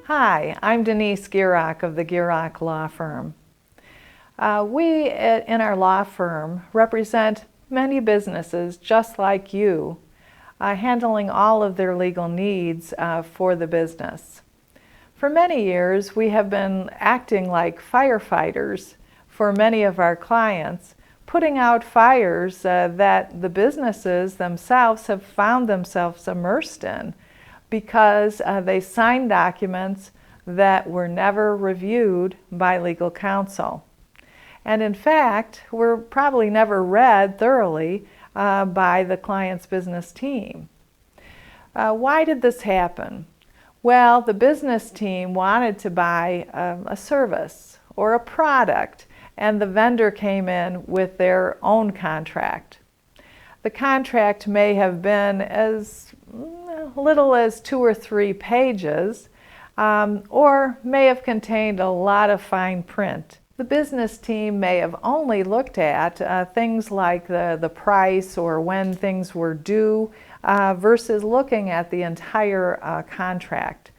Hi, I'm Denice of the Gierach Law Firm. We in our law firm represent many businesses just like you, handling all of their legal needs for the business. For many years, we have been acting like firefighters for many of our clients, putting out fires that the businesses themselves have found themselves immersed in because they signed documents that were never reviewed by legal counsel. And in fact, were probably never read thoroughly by the client's business team. Why did this happen? Well, the business team wanted to buy a service or a product, and the vendor came in with their own contract. The contract may have been as little as 2 or 3 pages, or may have contained a lot of fine print. The business team may have only looked at things like the price or when things were due versus looking at the entire contract.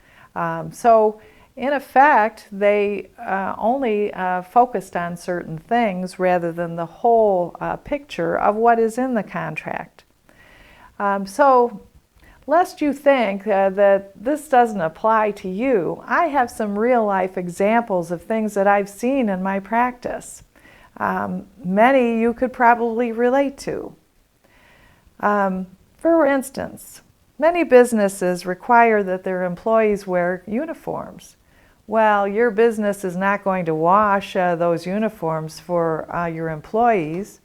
So in effect, they only focused on certain things rather than the whole picture of what is in the contract. So lest you think that this doesn't apply to you, I have some real-life examples of things that I've seen in my practice. Many you could probably relate to. For instance, many businesses require that their employees wear uniforms. Well, your business is not going to wash those uniforms for your employees,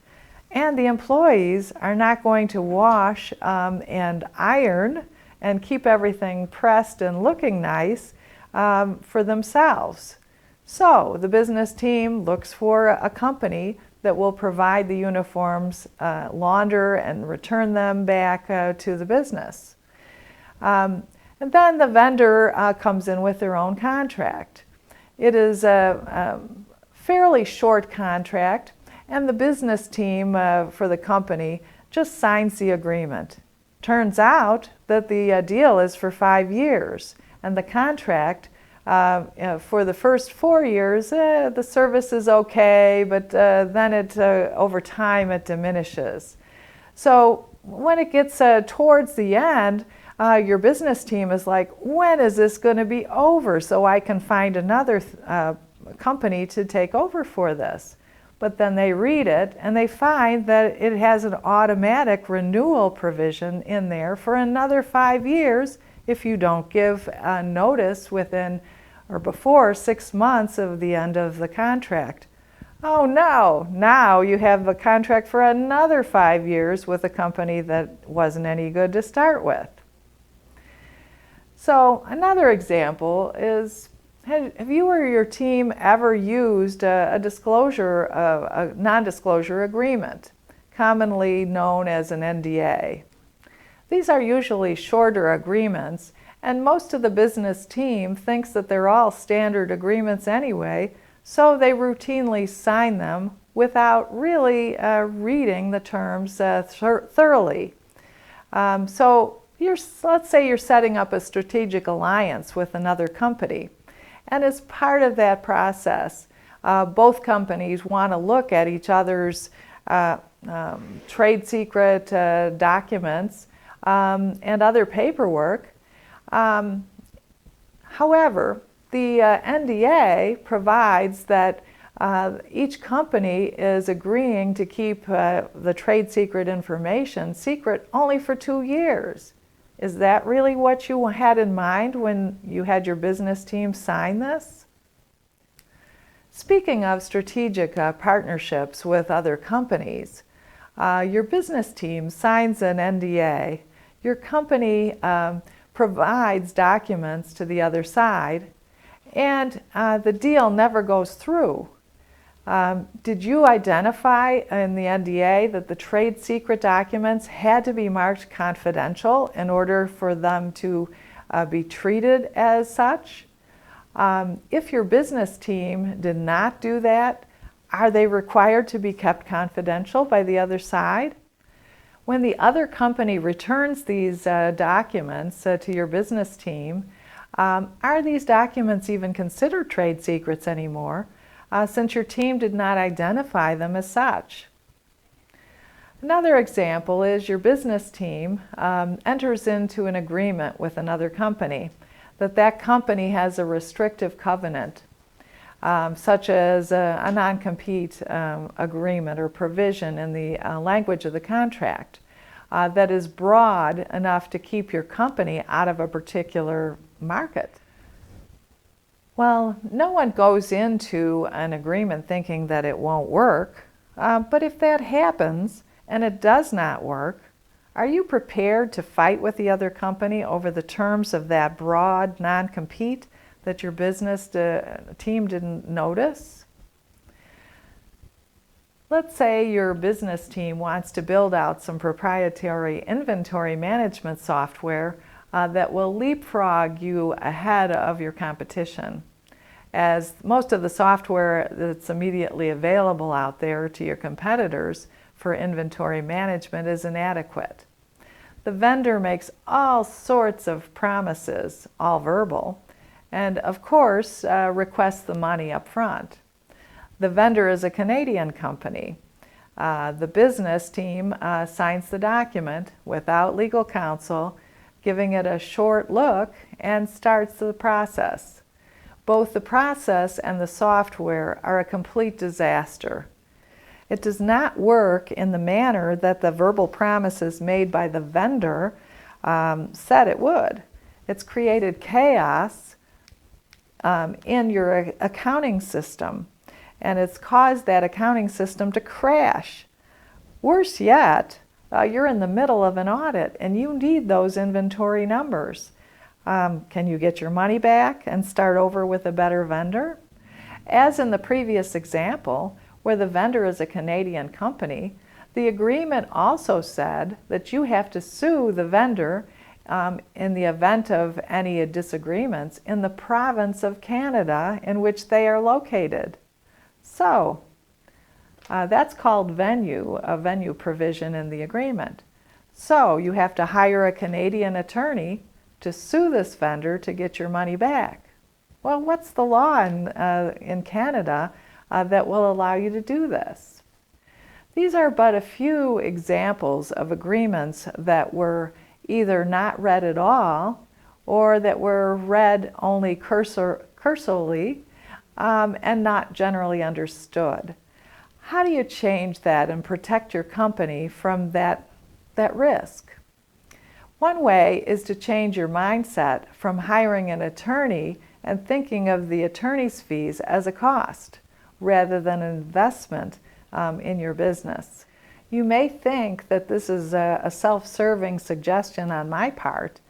and the employees are not going to wash and iron and keep everything pressed and looking nice for themselves. So the business team looks for a company that will provide the uniforms, launder and return them back to the business. And then the vendor comes in with their own contract. It is a fairly short contract, and the business team for the company just signs the agreement. Turns out that the deal is for 5 years, and the contract for the first 4 years, the service is okay, but then over time it diminishes. So when it gets towards the end, your business team is like, when is this going to be over so I can find another company to take over for this? But then they read it and they find that it has an automatic renewal provision in there for another 5 years if you don't give notice within or before 6 months of the end of the contract. Oh no, now you have a contract for another 5 years with a company that wasn't any good to start with. So another example is, have you or your team ever used a non-disclosure agreement, commonly known as an NDA? These are usually shorter agreements, and most of the business team thinks that they're all standard agreements anyway, so they routinely sign them without really reading the terms thoroughly. So let's say you're setting up a strategic alliance with another company. And as part of that process, both companies want to look at each other's trade secret documents and other paperwork. However, the NDA provides that each company is agreeing to keep the trade secret information secret only for 2 years. Is that really what you had in mind when you had your business team sign this? Speaking of strategic partnerships with other companies, your business team signs an NDA. Your company provides documents to the other side, and the deal never goes through. Did you identify in the NDA that the trade secret documents had to be marked confidential in order for them to be treated as such? If your business team did not do that, are they required to be kept confidential by the other side? When the other company returns these documents to your business team, Are these documents even considered trade secrets anymore, since your team did not identify them as such? Another example is your business team enters into an agreement with another company that company has a restrictive covenant, such as a non-compete agreement or provision in the language of the contract that is broad enough to keep your company out of a particular market. Well, no one goes into an agreement thinking that it won't work, but if that happens and it does not work, are you prepared to fight with the other company over the terms of that broad non-compete that your business team didn't notice? Let's say your business team wants to build out some proprietary inventory management software that will leapfrog you ahead of your competition, as most of the software that's immediately available out there to your competitors for inventory management is inadequate. The vendor makes all sorts of promises, all verbal, and of course requests the money up front. The vendor is a Canadian company. The business team signs the document without legal counsel, giving it a short look, and starts the process. Both the process and the software are a complete disaster. It does not work in the manner that the verbal promises made by the vendor said it would. It's created chaos in your accounting system, and it's caused that accounting system to crash. Worse yet, you're in the middle of an audit and you need those inventory numbers. Can you get your money back and start over with a better vendor? As in the previous example, where the vendor is a Canadian company, the agreement also said that you have to sue the vendor in the event of any disagreements in the province of Canada in which they are located. So, that's called a venue provision in the agreement. So you have to hire a Canadian attorney to sue this vendor to get your money back. Well, what's the law in Canada that will allow you to do this? These are but a few examples of agreements that were either not read at all or that were read only cursorily and not generally understood. How do you change that and protect your company from that risk? One way is to change your mindset from hiring an attorney and thinking of the attorney's fees as a cost rather than an investment in your business. You may think that this is a self-serving suggestion on my part,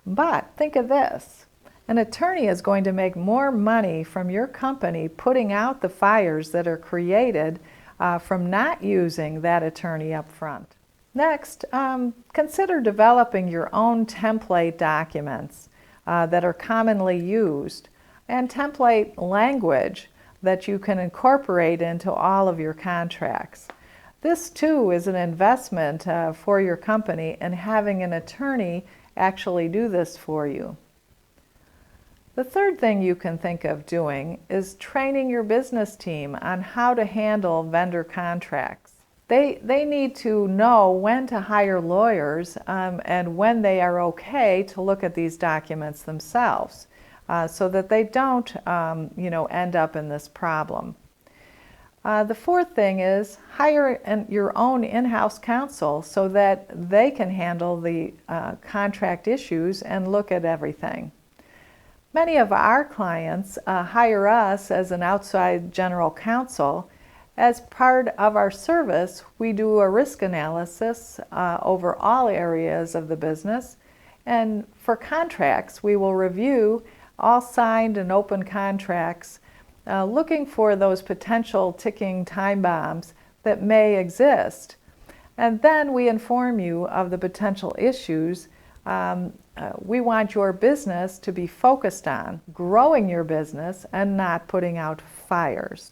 but think of this. An attorney is going to make more money from your company putting out the fires that are created from not using that attorney up front. Next, consider developing your own template documents that are commonly used and template language that you can incorporate into all of your contracts. This too is an investment for your company in having an attorney actually do this for you. The third thing you can think of doing is training your business team on how to handle vendor contracts. They need to know when to hire lawyers and when they are okay to look at these documents themselves so that they don't end up in this problem. The fourth thing is hire your own in-house counsel so that they can handle the contract issues and look at everything. Many of our clients hire us as an outside general counsel. As part of our service, we do a risk analysis over all areas of the business, and for contracts, we will review all signed and open contracts, looking for those potential ticking time bombs that may exist. And then we inform you of the potential issues we want your business to be focused on, growing your business and not putting out fires.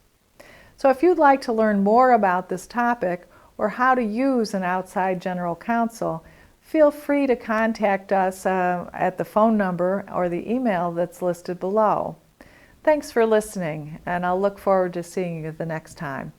So if you'd like to learn more about this topic or how to use an outside general counsel, feel free to contact us at the phone number or the email that's listed below. Thanks for listening, and I'll look forward to seeing you the next time.